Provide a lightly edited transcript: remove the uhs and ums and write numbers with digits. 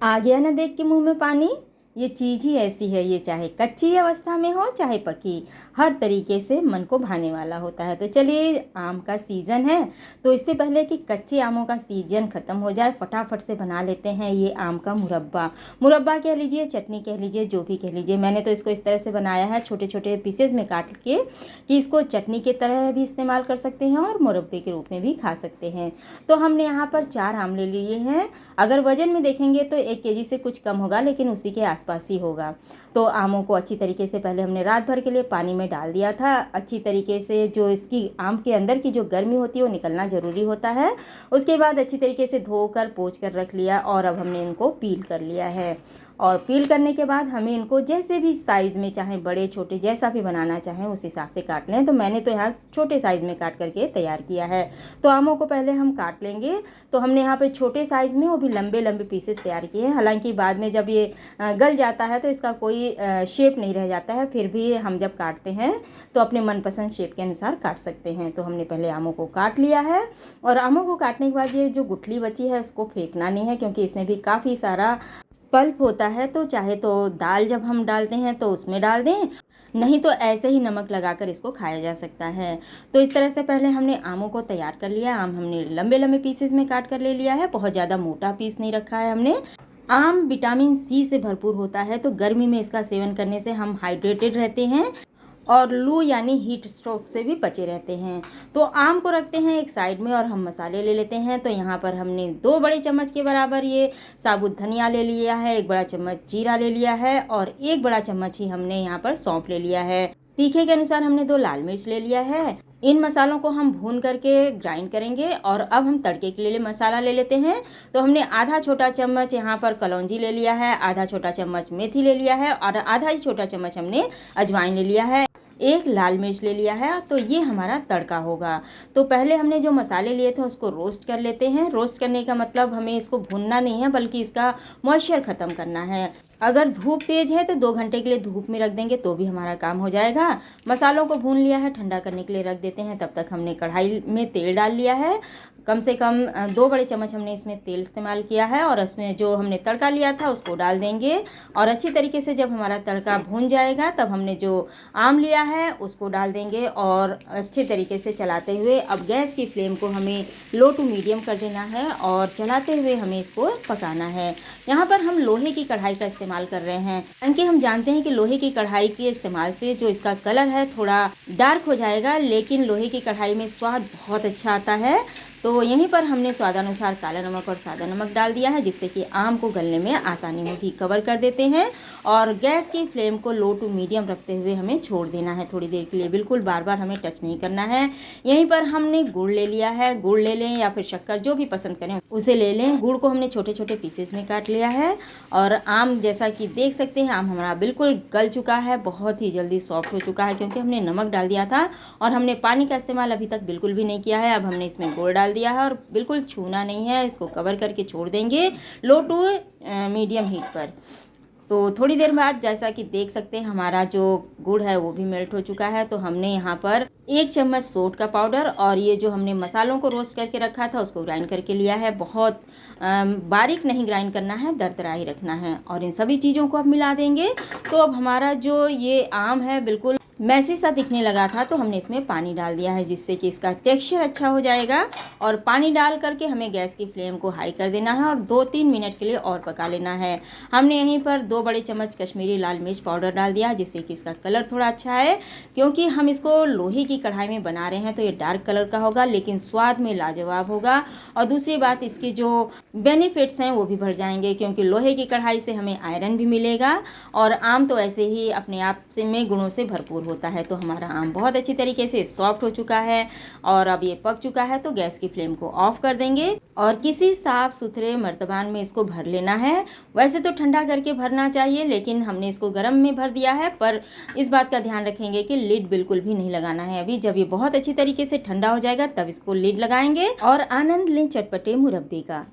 आ गया ना देख के मुंह में पानी। ये चीज़ ही ऐसी है, ये चाहे कच्ची अवस्था में हो चाहे पकी, हर तरीके से मन को भाने वाला होता है। तो चलिए, आम का सीज़न है तो इससे पहले कि कच्चे आमों का सीज़न ख़त्म हो जाए, फटाफट से बना लेते हैं ये आम का मुरब्बा। मुरब्बा कह लीजिए, चटनी कह लीजिए, जो भी कह लीजिए। मैंने तो इसको इस तरह से बनाया है, छोटे छोटे पीसेज में काट के, कि इसको चटनी की तरह भी इस्तेमाल कर सकते हैं और मुरब्बे के रूप में भी खा सकते हैं। तो हमने यहाँ पर 4 आम ले लिए हैं। अगर वज़न में देखेंगे तो 1 केजी से कुछ कम होगा, लेकिन उसी के आसपास ही होगा। तो आमों को अच्छी तरीके से पहले हमने रात भर के लिए पानी में डाल दिया था। अच्छी तरीके से जो इसकी आम के अंदर की जो गर्मी होती है वो निकलना ज़रूरी होता है। उसके बाद अच्छी तरीके से धोकर पोंछ कर रख लिया और अब हमने इनको पील कर लिया है। और पील करने के बाद हमें इनको जैसे भी साइज़ में, चाहे बड़े छोटे जैसा भी बनाना चाहें उस हिसाब से काट लें। तो मैंने तो यहाँ छोटे साइज़ में काट करके तैयार किया है। तो आमों को पहले हम काट लेंगे। तो हमने यहाँ पे छोटे साइज़ में वो भी लंबे लंबे पीसेस तैयार किए हैं। हालांकि बाद में जब ये गल जाता है तो इसका कोई शेप नहीं रह जाता है, फिर भी हम जब काटते हैं तो अपने मनपसंद शेप के अनुसार काट सकते हैं। तो हमने पहले आमों को काट लिया है। और आमों को काटने के बाद ये जो गुठली बची है उसको फेंकना नहीं है, क्योंकि इसमें भी काफ़ी सारा पल्प होता है। तो चाहे तो दाल जब हम डालते हैं तो उसमें डाल दें, नहीं तो ऐसे ही नमक लगाकर इसको खाया जा सकता है। तो इस तरह से पहले हमने आमों को तैयार कर लिया। आम हमने लंबे लंबे पीसेस में काट कर ले लिया है, बहुत ज़्यादा मोटा पीस नहीं रखा है हमने। आम विटामिन सी से भरपूर होता है, तो गर्मी में इसका सेवन करने से हम हाइड्रेटेड रहते हैं और लू यानी हीट स्ट्रोक से भी बचे रहते हैं। तो आम को रखते हैं एक साइड में और हम मसाले ले लेते हैं। तो यहाँ पर हमने 2 बड़े चम्मच के बराबर ये साबुत धनिया ले लिया है, 1 बड़ा चम्मच जीरा ले लिया है और 1 बड़ा चम्मच ही हमने यहाँ पर सौंफ ले लिया है। तीखे के अनुसार हमने 2 लाल मिर्च ले लिया है। इन मसालों को हम भून करके ग्राइंड करेंगे। और अब हम तड़के के लिए मसाला ले लेते हैं। तो हमने आधा छोटा चम्मच यहाँ पर कलौंजी ले लिया है, आधा छोटा चम्मच मेथी ले लिया है और आधा ही छोटा चम्मच हमने अजवाइन ले लिया है, 1 लाल मिर्च ले लिया है। तो ये हमारा तड़का होगा। तो पहले हमने जो मसाले लिए थे उसको रोस्ट कर लेते हैं। रोस्ट करने का मतलब हमें इसको भूनना नहीं है, बल्कि इसका मॉइस्चर ख़त्म करना है। अगर धूप तेज़ है तो 2 घंटे के लिए धूप में रख देंगे तो भी हमारा काम हो जाएगा। मसालों को भून लिया है, ठंडा करने के लिए रख देते हैं। तब तक हमने कढ़ाई में तेल डाल लिया है। कम से कम 2 बड़े चम्मच हमने इसमें तेल इस्तेमाल किया है और उसमें जो हमने तड़का लिया था उसको डाल देंगे। और अच्छी तरीके से जब हमारा तड़का भून जाएगा तब हमने जो आम लिया है उसको डाल देंगे और अच्छे तरीके से चलाते हुए, अब गैस की फ्लेम को हमें लो टू मीडियम कर देना है और चलाते हुए हमें इसको पकाना है। यहाँ पर हम लोहे की कढ़ाई का इस्तेमाल कर रहे हैं, क्योंकि हम जानते हैं कि लोहे की कढ़ाई के इस्तेमाल से जो इसका कलर है थोड़ा डार्क हो जाएगा, लेकिन लोहे की कढ़ाई में स्वाद बहुत अच्छा आता है। तो यहीं पर हमने स्वादानुसार काला नमक और सादा नमक डाल दिया है, जिससे कि आम को गलने में आसानी होगी। कवर कर देते हैं और गैस की फ्लेम को लो टू मीडियम रखते हुए हमें छोड़ देना है थोड़ी देर के लिए। बिल्कुल बार बार हमें टच नहीं करना है। यहीं पर हमने गुड़ ले लिया है। गुड़ ले लें या फिर शक्कर, जो भी पसंद करें उसे ले लें। गुड़ को हमने छोटे छोटे पीसेस में काट लिया है। और आम जैसा कि देख सकते हैं, आम हमारा बिल्कुल गल चुका है, बहुत ही जल्दी सॉफ्ट हो चुका है, क्योंकि हमने नमक डाल दिया था और हमने पानी का इस्तेमाल अभी तक बिल्कुल भी नहीं किया है। अब हमने इसमें गुड़ डाल दिया है और बिल्कुल छूना नहीं है, इसको कवर करके छोड़ देंगे लो टू मीडियम हीट पर। तो थोड़ी देर बाद जैसा कि देख सकते हैं हमारा जो गुड़ है वो भी मेल्ट हो चुका है। तो हमने यहाँ पर 1 चम्मच सोंठ का पाउडर और ये जो हमने मसालों को रोस्ट करके रखा था उसको ग्राइंड करके लिया है। बहुत बारीक नहीं ग्राइंड करना है, दरदरा ही रखना है। और इन सभी चीज़ों को अब मिला देंगे। तो अब हमारा जो ये आम है बिल्कुल मैसी सा दिखने लगा था, तो हमने इसमें पानी डाल दिया है, जिससे कि इसका टेक्सचर अच्छा हो जाएगा। और पानी डाल करके हमें गैस की फ्लेम को हाई कर देना है और 2-3 मिनट के लिए और पका लेना है। हमने यहीं पर 2 बड़े चम्मच कश्मीरी लाल मिर्च पाउडर डाल दिया, जिससे कि इसका कलर थोड़ा अच्छा है। क्योंकि हम इसको लोहे की कढ़ाई में बना रहे हैं तो ये डार्क कलर का होगा, लेकिन स्वाद में लाजवाब होगा। और दूसरी बात, इसकी जो बेनिफिट्स हैं वो भी बढ़ जाएंगे, क्योंकि लोहे की कढ़ाई से हमें आयरन भी मिलेगा और आम तो ऐसे ही अपने आप से में गुणों से भरपूर होता है। तो हमारा आम बहुत अच्छी तरीके से सॉफ्ट हो चुका है और अब ये पक चुका है। तो गैस की फ्लेम को ऑफ कर देंगे और किसी साफ सुथरे मर्तबान में इसको भर लेना है। वैसे तो ठंडा करके भरना चाहिए, लेकिन हमने इसको गर्म में भर दिया है। पर इस बात का ध्यान रखेंगे कि लिड बिल्कुल भी नहीं लगाना है अभी। जब ये बहुत अच्छी तरीके से ठंडा हो जाएगा तब इसको लिड लगाएंगे और आनंद लें चटपटे मुरब्बे का।